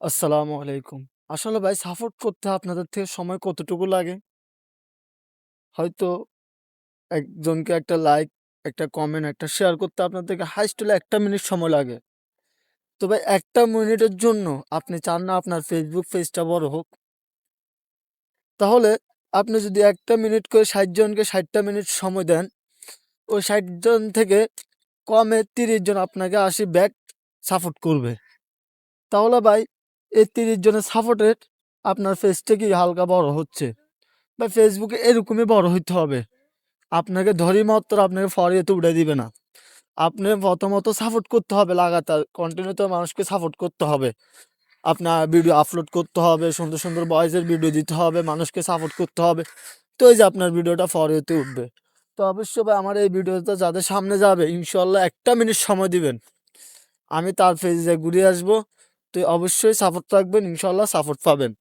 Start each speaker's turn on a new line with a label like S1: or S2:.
S1: আসসালামু আলাইকুম। আসলে ভাই সাপোর্ট করতে আপনাদের থেকে সময় কতটুকু লাগে? হয়তো একজনকে একটা লাইক, একটা কমেন্ট, একটা শেয়ার করতে আপনার থেকে হাইয়েস্ট হলে ১ টা মিনিট সময় লাগে। তো ভাই ১ টা মিনিটের জন্য আপনি চান না আপনার Facebook পেজটা বড় হোক? তাহলে আপনি যদি ১ টা মিনিট করে ৬০ জনকে ৬০ টা মিনিট সময় দেন, ওই ৬০ জন থেকে কমে ৩০ জন আপনাকে ৮০ ব্যাক সাপোর্ট করবে। তাহলে ভাই এই ৩০ জনের সাপোর্টের আপনার পেজটা কি হালকা বড় হচ্ছে? ভাই ফেসবুকে এরকমই বড় হইতে হবে। আপনাকে ধরেই মাত্র আপনাকে ফর ইউতে উঠাই দিবে না। আপনি প্রথমত সাপোর্ট করতে হবে লাগাতার। কন্টিনিউ তো মানুষকে সাপোর্ট করতে হবে। আপনার ভিডিও আপলোড করতে হবে, সুন্দর, সুন্দর ভয়েসের ভিডিও দিতে হবে, মানুষকে সাপোর্ট করতে হবে। তো এই যে আপনার ভিডিওটা ফর ইউতে উঠবে। তো অবশ্যই ভাই আমার এই ভিডিওটা যাদের সামনে যাবে ইনশাআল্লাহ ১ টা মিনিট সময় দিবেন। আমি তার পেজে ঘুরে আসবো। তো অবশ্যই সাপোর্ট রাখবেন, ইনশাআল্লাহ সাপোর্ট পাবেন।